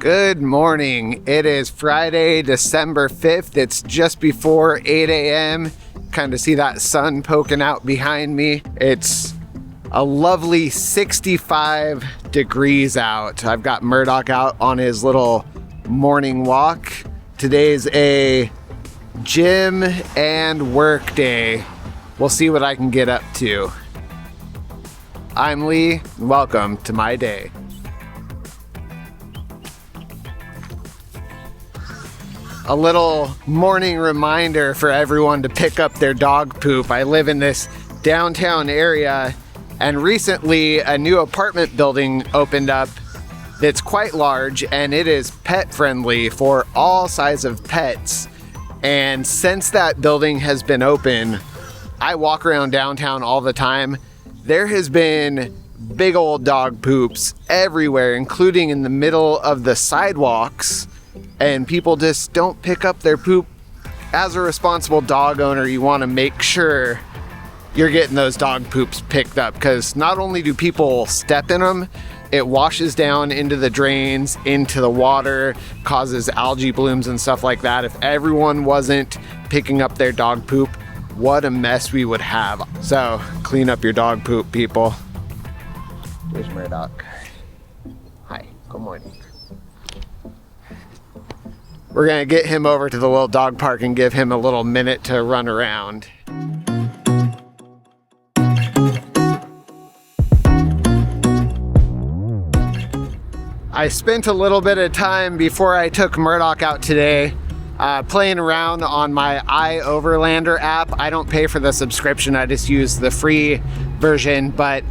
Good morning. It is Friday, December 5th. It's just before 8 a.m. Kind of see that sun poking out behind me. It's a lovely 65 degrees out. I've got Murdoch out on his little morning walk. Today's a gym and work day. We'll see what I can get up to. I'm Lee. Welcome to my day. A little morning reminder for everyone to pick up their dog poop. I live in this downtown area, and recently a new apartment building opened up that's quite large, and it is pet friendly for all size of pets. And since that building has been open, I walk around downtown all the time. There has been big old dog poops everywhere, including in the middle of the sidewalks. And people just don't pick up their poop. As a responsible dog owner, you want to make sure you're getting those dog poops picked up, because not only do people step in them, it washes down into the drains, into the water, causes algae blooms and stuff like that. If everyone wasn't picking up their dog poop, what a mess we would have. So clean up your dog poop, people. Here's Murdoch. Hi, good morning. We're gonna get him over to the little dog park and give him a little minute to run around. I spent a little bit of time before I took Murdoch out today playing around on my iOverlander app. I don't pay for the subscription, I just use the free version, but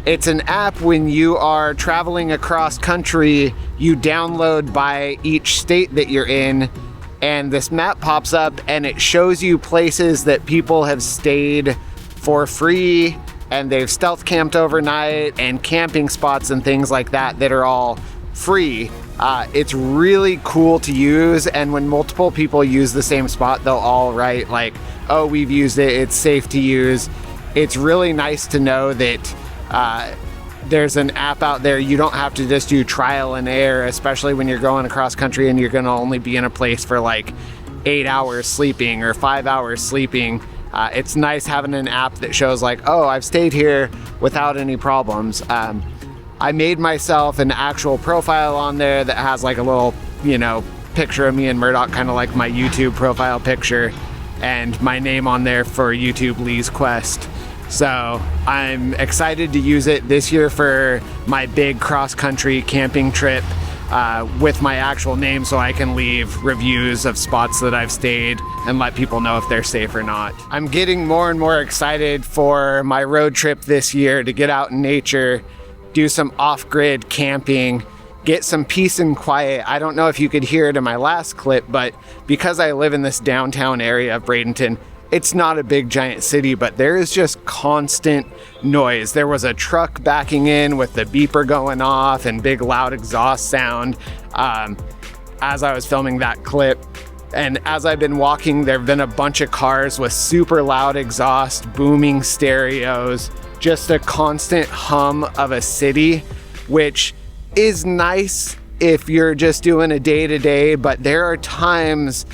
it's an app when you are traveling across country, you download by each state that you're in, and this map pops up and it shows you places that people have stayed for free, and they've stealth camped overnight, and camping spots and things like that that are all free. It's really cool to use, and when multiple people use the same spot, they'll all write like, oh, we've used it, it's safe to use. It's really nice to know that there's an app out there. You don't have to just do trial and error, especially when you're going across country and you're going to only be in a place for like 8 hours sleeping or 5 hours sleeping. It's nice having an app that shows like, oh, I've stayed here without any problems. I made myself an actual profile on there that has like a little, picture of me and Murdoch, kind of like my YouTube profile picture, and my name on there for YouTube Lee's Quest. So I'm excited to use it this year for my big cross-country camping trip with my actual name, so I can leave reviews of spots that I've stayed and let people know if they're safe or not. I'm getting more and more excited for my road trip this year to get out in nature, do some off-grid camping, get some peace and quiet. I don't know if you could hear it in my last clip, but because I live in this downtown area of Bradenton, it's not a big giant city, but there is just constant noise. There was a truck backing in with the beeper going off and big loud exhaust sound as I was filming that clip. And as I've been walking, there have been a bunch of cars with super loud exhaust, booming stereos, just a constant hum of a city, which is nice if you're just doing a day-to-day, but there are times,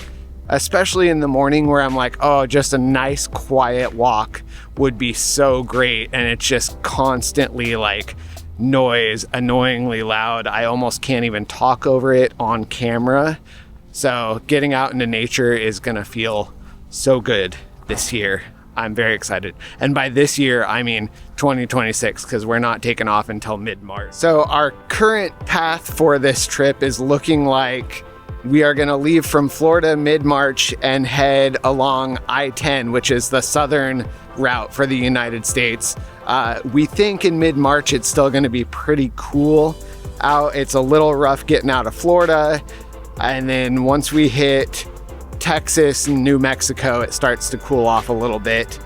especially in the morning, where I'm like, oh, just a nice quiet walk would be so great. And it's just constantly like noise, annoyingly loud. I almost can't even talk over it on camera. So getting out into nature is gonna feel so good this year. I'm very excited. And by this year, I mean 2026, because we're not taking off until mid-March. So our current path for this trip is looking like we are going to leave from Florida mid-March and head along I-10, which is the southern route for the United States. We think in mid-March it's still going to be pretty cool out. It's a little rough getting out of Florida. And then once we hit Texas and New Mexico, it starts to cool off a little bit.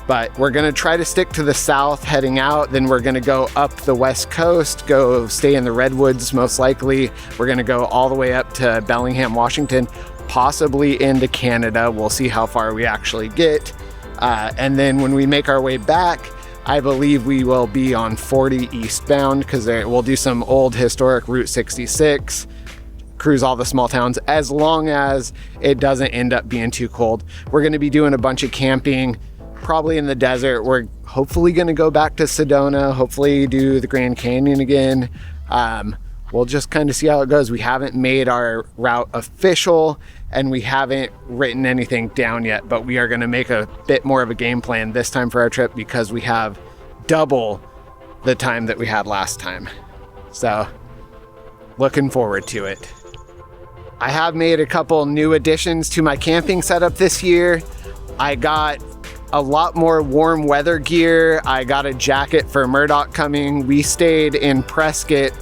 But we're gonna try to stick to the south heading out. Then we're gonna go up the west coast, go stay in the redwoods most likely. We're gonna go all the way up to Bellingham, Washington, possibly into Canada. We'll see how far we actually get. And then when we make our way back, I believe we will be on 40 eastbound because we'll do some old historic Route 66, cruise all the small towns, as long as it doesn't end up being too cold. We're going to be doing a bunch of camping, probably in the desert. We're hopefully going to go back to Sedona, hopefully do the Grand Canyon again. We'll just kind of see how it goes. We haven't made our route official and we haven't written anything down yet, but we are going to make a bit more of a game plan this time for our trip because we have double the time that we had last time. So looking forward to it. I have made a couple new additions to my camping setup this year. I got a lot more warm weather gear. I got a jacket for Murdoch coming. We stayed in Prescott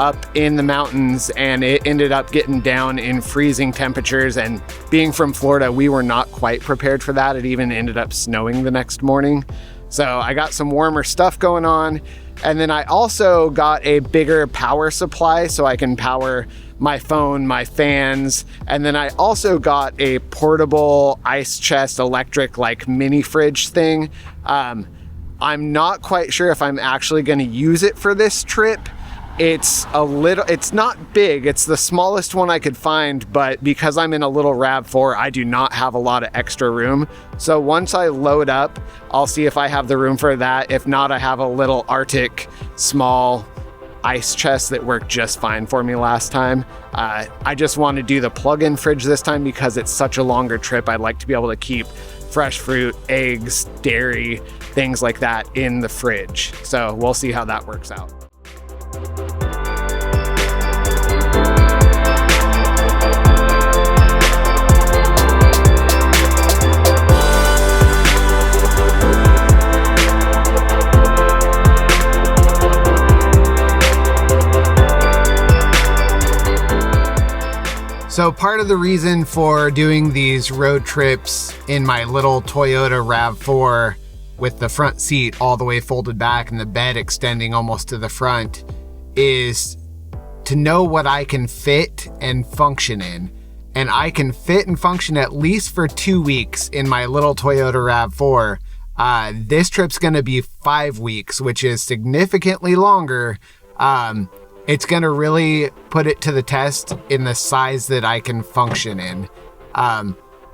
up in the mountains and it ended up getting down in freezing temperatures, and being from Florida, we were not quite prepared for that. It even ended up snowing the next morning. So I got some warmer stuff going on. And then I also got a bigger power supply so I can power my phone, my fans. And then I also got a portable ice chest electric like mini fridge thing. I'm not quite sure if I'm actually going to use it for this trip. It's not big. It's the smallest one I could find, but because I'm in a little RAV4, I do not have a lot of extra room. So once I load up, I'll see if I have the room for that. If not, I have a little Arctic small ice chest that worked just fine for me last time. I just want to do the plug-in fridge this time because it's such a longer trip. I'd like to be able to keep fresh fruit, eggs, dairy, things like that in the fridge. So we'll see how that works out. So part of the reason for doing these road trips in my little Toyota RAV4 with the front seat all the way folded back and the bed extending almost to the front is to know what I can fit and function in. And I can fit and function at least for 2 weeks in my little Toyota RAV4. This trip's gonna be 5 weeks, which is significantly longer. It's gonna really put it to the test in the size that I can function in.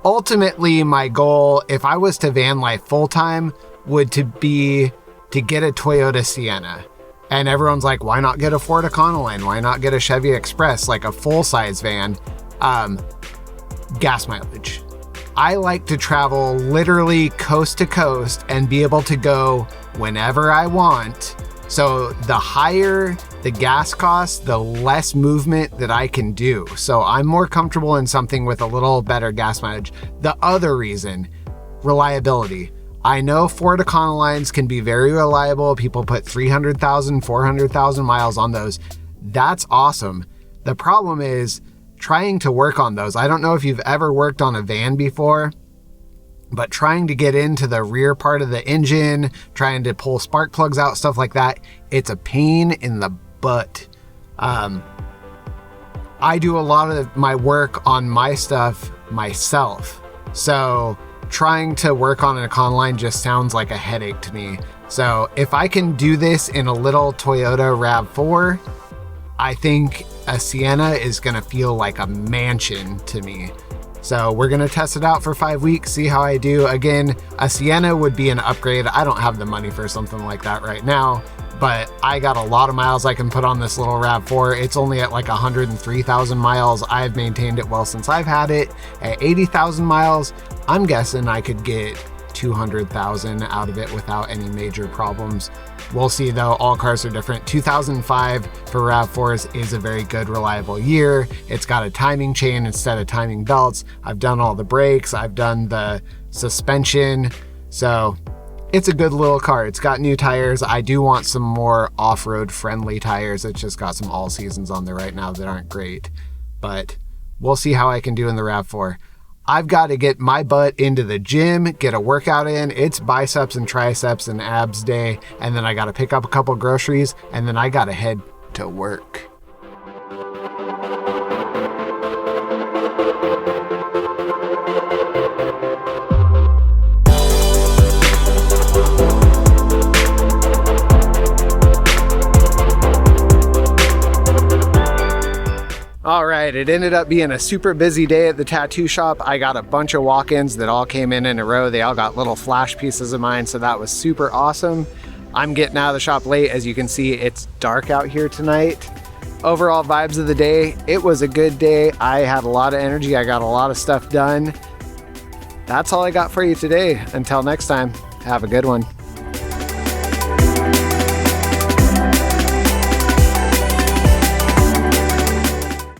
Ultimately, my goal, if I was to van life full-time, would to be to get a Toyota Sienna. And everyone's like, why not get a Ford Econoline? Why not get a Chevy Express, like a full-size van? Gas mileage. I like to travel literally coast to coast and be able to go whenever I want. So the higher the gas costs, the less movement that I can do. So I'm more comfortable in something with a little better gas mileage. The other reason, reliability. I know Ford Econolines can be very reliable. People put 300,000, 400,000 miles on those. That's awesome. The problem is trying to work on those. I don't know if you've ever worked on a van before, but trying to get into the rear part of the engine, trying to pull spark plugs out, stuff like that, it's a pain in the butt. I do a lot of my work on my stuff myself. So trying to work on an Econoline just sounds like a headache to me. So if I can do this in a little Toyota RAV4, I think a Sienna is gonna feel like a mansion to me. So we're gonna test it out for 5 weeks, see how I do. Again, a Sienna would be an upgrade. I don't have the money for something like that right now, but I got a lot of miles I can put on this little RAV4. It's only at like 103,000 miles. I've maintained it well since I've had it. At 80,000 miles, I'm guessing I could get 200,000 out of it without any major problems. We'll see though, all cars are different. 2005 for RAV4s is a very good, reliable year. It's got a timing chain instead of timing belts. I've done all the brakes, I've done the suspension. So it's a good little car. It's got new tires. I do want some more off-road friendly tires. It's just got some all seasons on there right now that aren't great, but we'll see how I can do in the RAV4. I've got to get my butt into the gym, get a workout in. It's biceps and triceps and abs day. And then I got to pick up a couple groceries and then I got to head to work. right, it ended up being a super busy day at the tattoo shop. I got a bunch of walk-ins that all came in a row. They all got little flash pieces of mine, so that was super awesome. I'm getting out of the shop late. As you can see, it's dark out here tonight. Overall vibes of the day, it was a good day. I had a lot of energy. I got a lot of stuff done. That's all I got for you today. Until next time, have a good one.